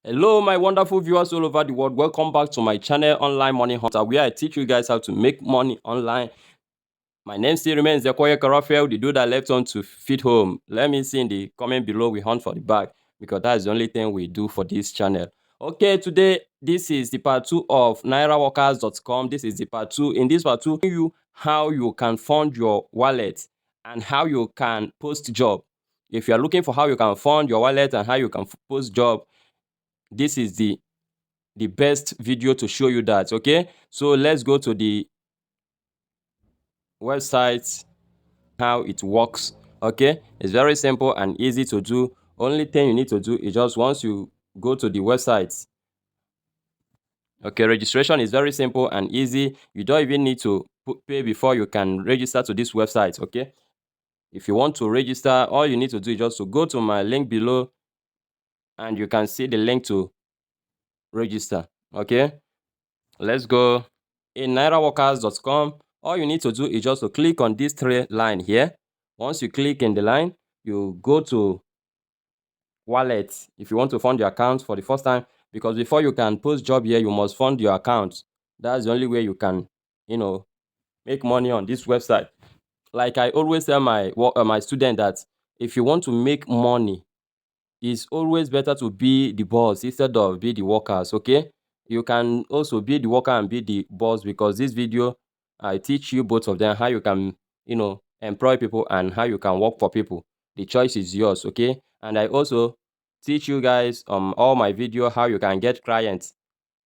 Hello, my wonderful viewers all over the world. Welcome back to my channel, Online Money Hunter, where I teach you guys how to make money online. My name still remains Nairaworker, the dude that left on to feed home. Let me see in the comment below, we hunt for the bag, because that's the only thing we do for this channel. Okay, today, this is the part 2 of Nairaworkers.com. This is the part 2. In this part 2, you how you can fund your wallet and how you can post job. If you are looking for how you can fund your wallet and how you can post job, this is the best video to show you that. Okay, so let's go to the website, how it works. Okay, it's very simple and easy to do. Only thing you need to do is just once you go to the website. Okay, registration is very simple and easy. You don't even need to pay before you can register to this website. Okay, if you want to register, all you need to do is just to go to my link below and you can see the link to register. Okay, let's go. In nairaworkers.com, all you need to do is just to click on this three line here. Once you click in the line, you go to wallet if you want to fund your account for the first time, because before you can post job here, you must fund your account. That's the only way you can, make money on this website. Like I always tell my student that if you want to make money, it's always better to be the boss instead of be the workers. Okay, you can also be the worker and be the boss, because this video I teach you both of them, how you can employ people and how you can work for people. The choice is yours. Okay, and I also teach you guys all my video how you can get clients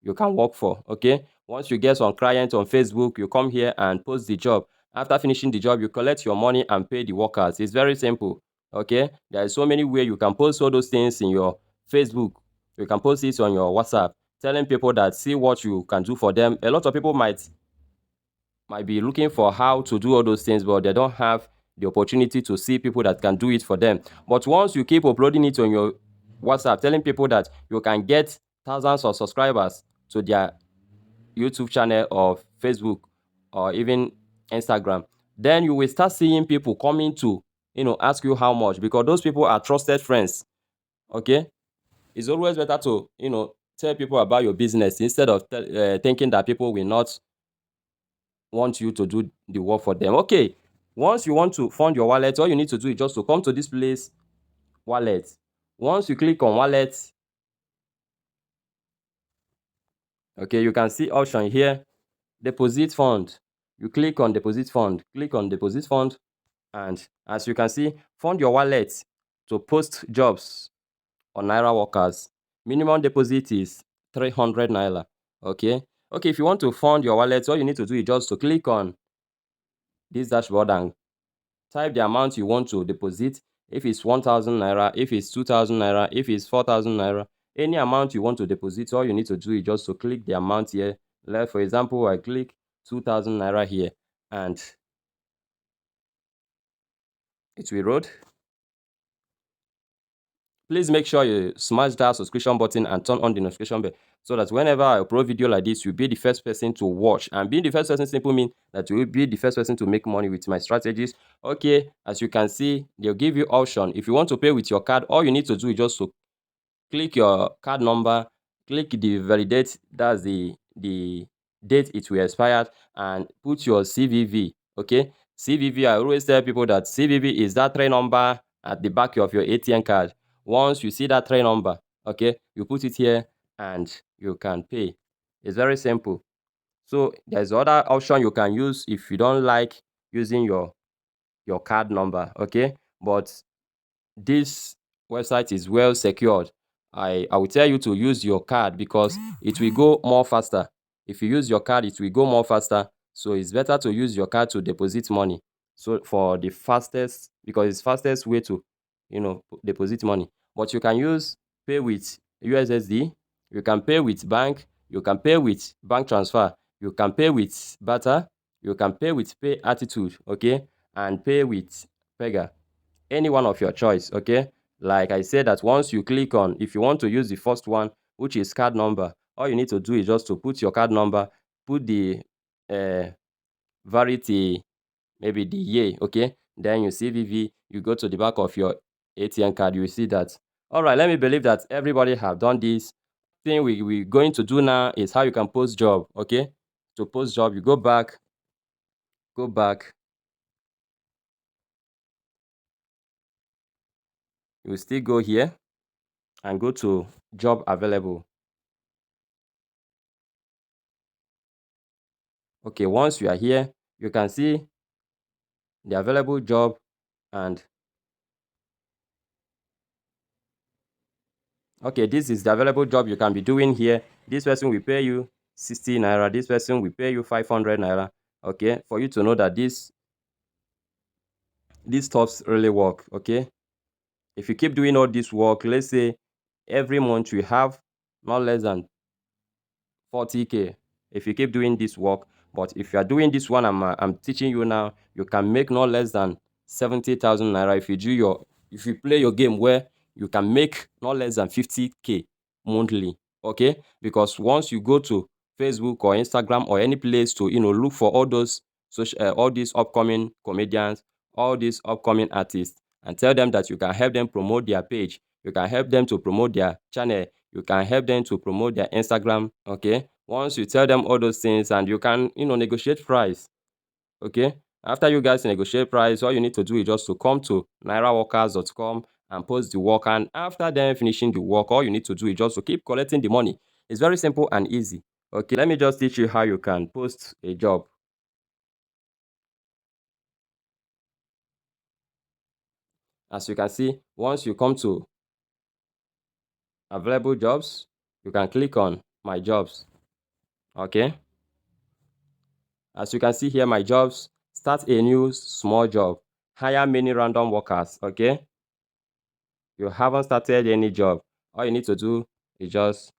you can work for. Okay, once you get some clients on Facebook, you come here and post the job. After finishing the job, you collect your money and pay the workers. It's very simple. Okay, there is so many ways you can post all those things in your Facebook. You can post it on your WhatsApp, telling people that see what you can do for them. A lot of people might be looking for how to do all those things, but they don't have the opportunity to see people that can do it for them. But once you keep uploading it on your WhatsApp, telling people that you can get thousands of subscribers to their YouTube channel or Facebook or even Instagram, then you will start seeing people coming to ask you how much, because those people are trusted friends. Okay, it's always better to tell people about your business instead of thinking that people will not want you to do the work for them. Okay, once you want to fund your wallet, all you need to do is just to come to this place, wallet. Once you click on wallet, okay, you can see option here, deposit fund. You click on deposit fund, click on deposit fund, and as you can see, fund your wallet to post jobs on Nairaworkers. Minimum deposit is 300 Naira. Okay, if you want to fund your wallet, all you need to do is just to click on this dashboard and type the amount you want to deposit. If it's 1,000 Naira, if it's 2,000 Naira, if it's 4,000 Naira, any amount you want to deposit, all you need to do is just to click the amount here. Like for example, I click 2,000 Naira here and it will load. Please make sure you smash that subscription button and turn on the notification bell, so that whenever I upload video like this, you'll be the first person to watch. And being the first person simply means that you will be the first person to make money with my strategies. Okay, as you can see, they'll give you option. If you want to pay with your card, all you need to do is just to click your card number, click the validate, that's the date it will expire, and put your CVV. Okay, CVV, I always tell people that CVV is that three number at the back of your ATM card. Once you see that three number, okay, you put it here and you can pay. It's very simple. So there's other option you can use if you don't like using your card number. Okay, but this website is well secured. I will tell you to use your card because it will go more faster. If you use your card, it will go more faster. So it's better to use your card to deposit money. So for the fastest, because it's fastest way to, deposit money. But you can use pay with USSD. You can pay with bank. You can pay with bank transfer. You can pay with barter. You can pay with pay attitude. Okay, and pay with Pega, any one of your choice. Okay, like I said, that once you click on, if you want to use the first one, which is card number, all you need to do is just to put your card number, put the variety, maybe the year. Okay, then you see VV, you go to the back of your ATM card, you see that. All right, let me believe that everybody have done this. thing we're going to do now is how you can post job. Okay, to post job, you go back, you will still go here and go to job available. Okay, once you are here, you can see the available job. And okay, this is the available job you can be doing here. This person will pay you 60 naira, this person will pay you 500 naira. Okay, for you to know that these stuffs really work. Okay, if you keep doing all this work, let's say every month you have not less than 40K if you keep doing this work. But if you are doing this one I'm teaching you now, you can make no less than 70,000 naira. If you play your game where you can make no less than 50K monthly. Okay, because once you go to Facebook or Instagram or any place to look for all those all these upcoming comedians, all these upcoming artists, and tell them that you can help them promote their page, you can help them to promote their channel, you can help them to promote their Instagram. Okay, once you tell them all those things, and you can negotiate price. Okay, after you guys negotiate price, all you need to do is just to come to nairaworkers.com and post the work. And after them finishing the work, all you need to do is just to keep collecting the money. It's very simple and easy. Okay, let me just teach you how you can post a job. As you can see, once you come to available jobs, you can click on my jobs. Okay, as you can see here, my jobs: start a new small job, hire many random workers. Okay, you haven't started any job, all you need to do is just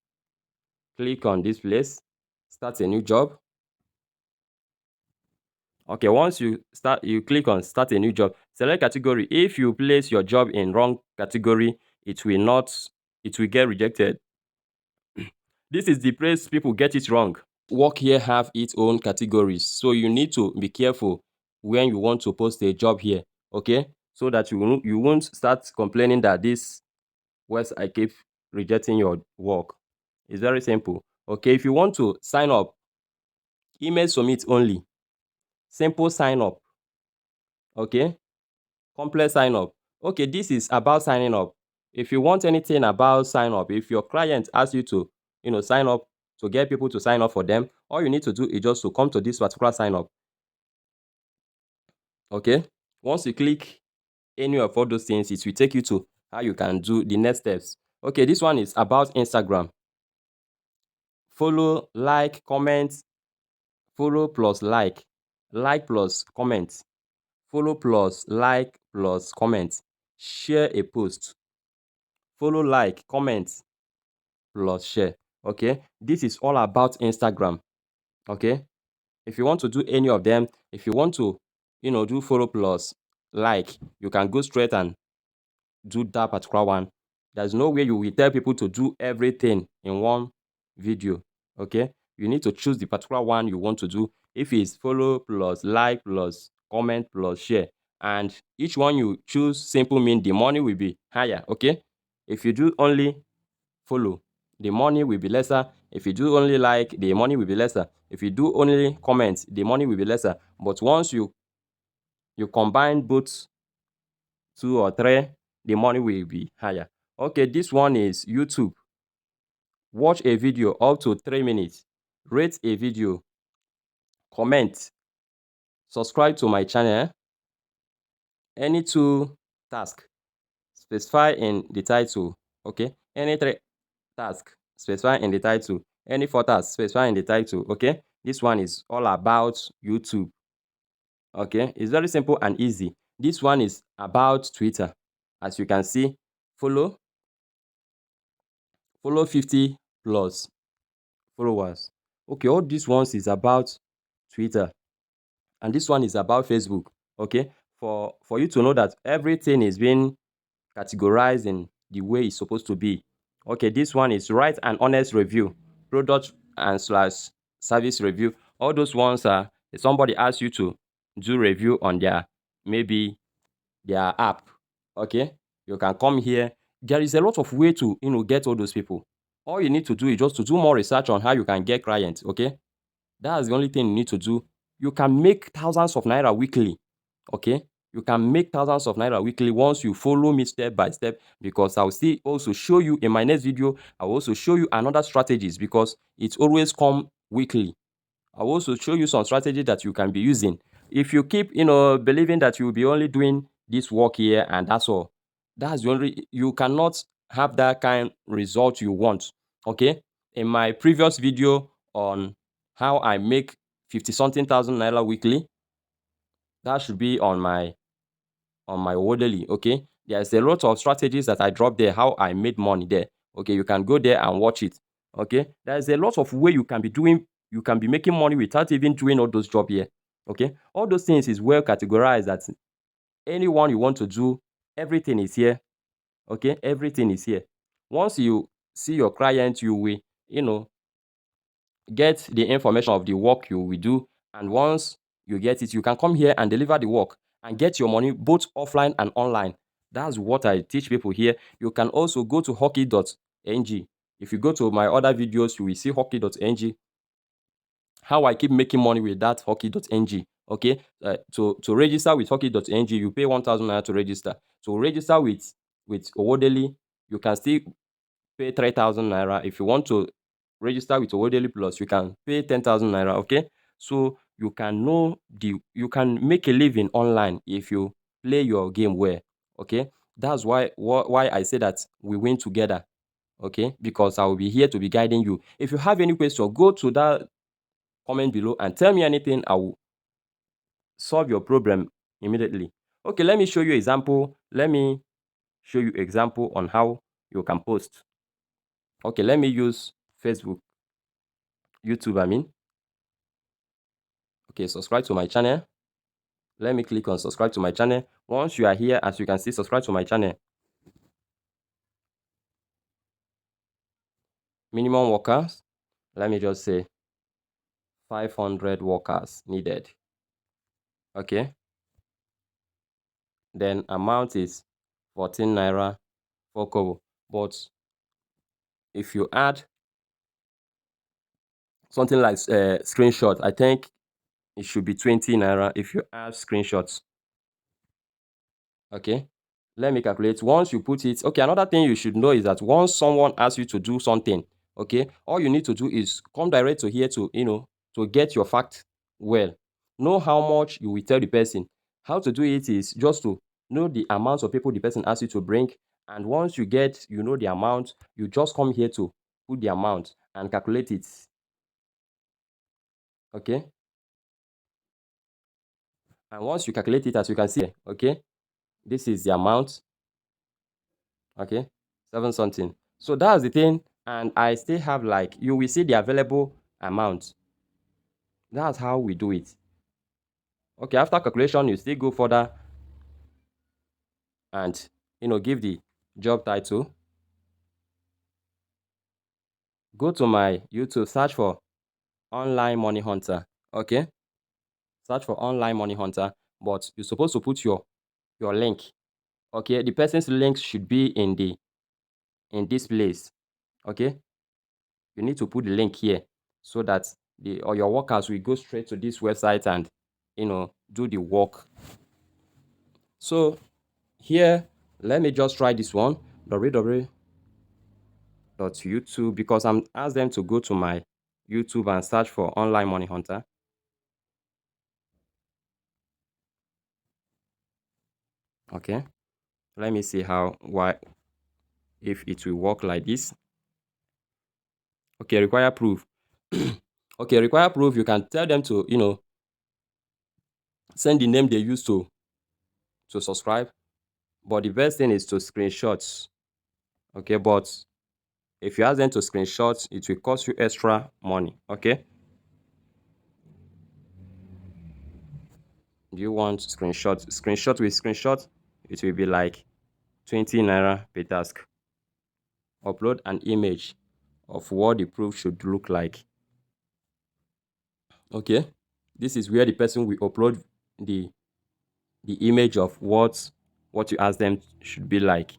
click on this place, start a new job. Okay, once you click on start a new job, select category. If you place your job in wrong category, it will get rejected. This is the place people get it wrong. Work here have its own categories, so you need to be careful when you want to post a job here. Okay, so that you won't start complaining that this website keep rejecting your work. It's very simple. Okay, if you want to sign up, email submit only, simple sign up. Okay, complex sign up. Okay, this is about signing up. If you want anything about sign up, if your client asks you to sign up, to get people to sign up for them, all you need to do is just to come to this particular sign up. Okay, once you click any of all those things, it will take you to how you can do the next steps. Okay, this one is about Instagram. Follow, like, comment. Follow plus like plus comment, follow plus like plus comment, share a post, follow, like, comment plus share. Okay, this is all about Instagram. Okay, if you want to do any of them, if you want to do follow plus like, you can go straight and do that particular one. There's no way you will tell people to do everything in one video. Okay, you need to choose the particular one you want to do. If it's follow plus like plus comment plus share, and each one you choose simple mean the money will be higher. Okay, if you do only follow, the money will be lesser. If you do only like, the money will be lesser. If you do only comment, the money will be lesser. But once you combine both two or three, the money will be higher. Okay, this one is YouTube. Watch a video up to 3 minutes. Rate a video. Comment. Subscribe to my channel. Any two tasks specify in the title. Okay, any three tasks specify in the title. Any four tasks specify in the title. Okay, this one is all about YouTube. Okay, it's very simple and easy. This one is about Twitter. As you can see, follow 50 plus followers. Okay, all these ones is about Twitter, and this one is about Facebook. Okay, for you to know that everything is being categorized in the way it's supposed to be. Okay, this one is write an honest review, product and slash service review. All those ones are, if somebody asks you to do review on maybe their app. Okay, you can come here. There is a lot of way to get all those people. All you need to do is just to do more research on how you can get clients, okay? That's the only thing you need to do. You can make thousands of naira weekly, okay? You can make thousands of naira weekly once you follow me step by step, because I will still also show you in my next video. I will also show you another strategies, because it always come weekly. I will also show you some strategy that you can be using. If you keep, believing that you'll be only doing this work here and that's all, that's the only, you cannot have that kind result you want. Okay. In my previous video on how I make 50 something thousand naira weekly, that should be on my Wodeli. Okay. There's a lot of strategies that I dropped there, how I made money there. Okay, you can go there and watch it. Okay, there's a lot of way you can be doing, you can be making money without even doing all those jobs here. Okay, all those things is well categorized that anyone you want to do, everything is here. Okay, everything is here. Once you see your client, you will, you know, get the information of the work you will do. And once you get it, you can come here and deliver the work and get your money both offline and online. That's what I teach people here. You can also go to hockey.ng. If you go to my other videos, you will see hockey.ng, how I keep making money with that hockey.ng. Okay, to register with hockey.ng, you pay 1,000 naira to register. To register with Owodeli, you can still pay 3,000 naira. If you want to register with Owodeli Plus, you can pay 10,000 naira. Okay, so you can make a living online if you play your game well. Okay, that's why I say that we win together. Okay, because I will be here to be guiding you. If you have any question, go to that comment below and tell me anything. I will solve your problem immediately. Okay, let me show you example. Let me show you example on how you can post. Okay, let me use Facebook, YouTube, I mean. Okay, subscribe to my channel. Let me click on subscribe to my channel. Once you are here, as you can see, subscribe to my channel. Minimum workers, let me just say 500 workers needed. Okay, then amount is 14 naira 4 kobo. But if you add something like screenshot, I think it should be 20 naira if you add screenshots. Okay, let me calculate. Once you put it, okay, another thing you should know is that once someone asks you to do something, okay, all you need to do is come direct to here to, to get your fact well. Know how much you will tell the person. How to do it is just to know the amount of people the person asks you to bring. And once you get, the amount, you just come here to put the amount and calculate it. Okay. And once you calculate it, as you can see, okay, this is the amount. Okay, 7 something. So that's the thing. And I still have, like, you will see the available amount. That's how we do it. Okay, after calculation, you still go further and, give the job title. Go to my YouTube, search for online money hunter. Okay, search for online money hunter, but you're supposed to put your link. Okay, the person's link should be in this place. Okay, you need to put the link here so that your workers will go straight to this website and, do the work. So here, let me just try this one, www.youtube, because I'm asked them to go to my YouTube and search for online money hunter. Okay, let me see if it will work like this. Okay, require proof. Okay, require proof. You can tell them to, send the name they use to subscribe, but the best thing is to screenshot. Okay, but if you ask them to screenshot, it will cost you extra money. Okay, do you want screenshot with screenshot? It will be like 20 naira per task. Upload an image of what the proof should look like. Okay, this is where the person will upload the image of what you ask them should be like.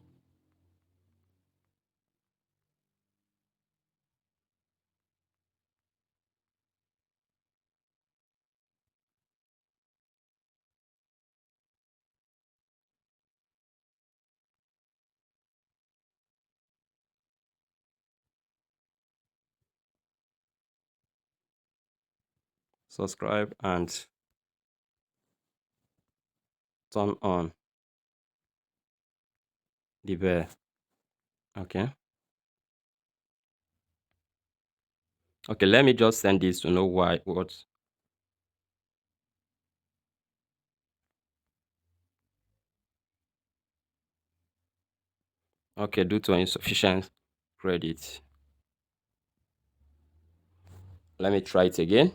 subscribe and turn on the bell. Okay. Okay, let me just send this to know why what. Okay, due to insufficient credit. Let me try it again.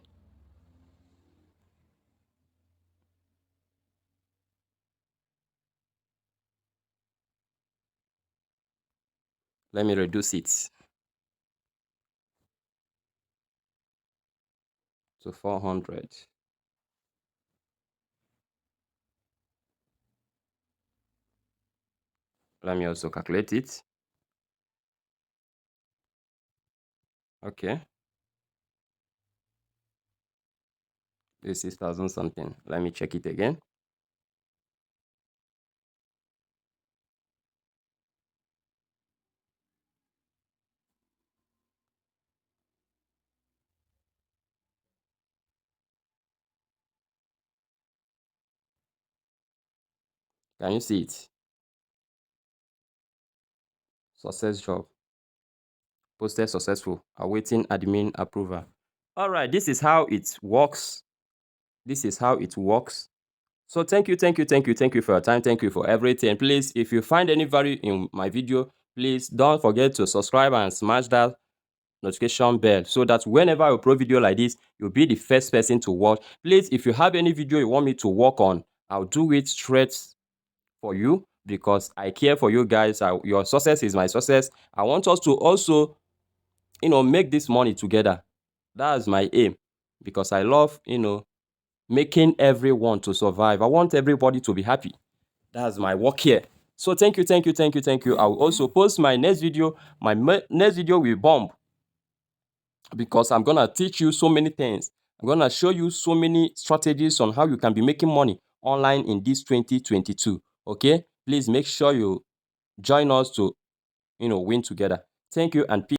Let me reduce it to 400. Let me also calculate it. Okay, this is 6,000 something. Let me check it again. Can you see it? Success job. Posted successful. Awaiting admin approval. All right, this is how it works. This is how it works. So thank you, thank you, thank you, thank you for your time. Thank you for everything. Please, if you find any value in my video, please don't forget to subscribe and smash that notification bell so that whenever I upload video like this, you'll be the first person to watch. Please, if you have any video you want me to work on, I'll do it straight for you because I care for you guys. Your success is my success. I want us to also, make this money together. That's my aim because I love, making everyone to survive. I want everybody to be happy. That's my work here. So thank you, thank you, thank you, thank you. I will also post my next video. My next video will bomb because I'm gonna teach you so many things. I'm gonna show you so many strategies on how you can be making money online in this 2022. Okay, please make sure you join us to win together. Thank you and peace.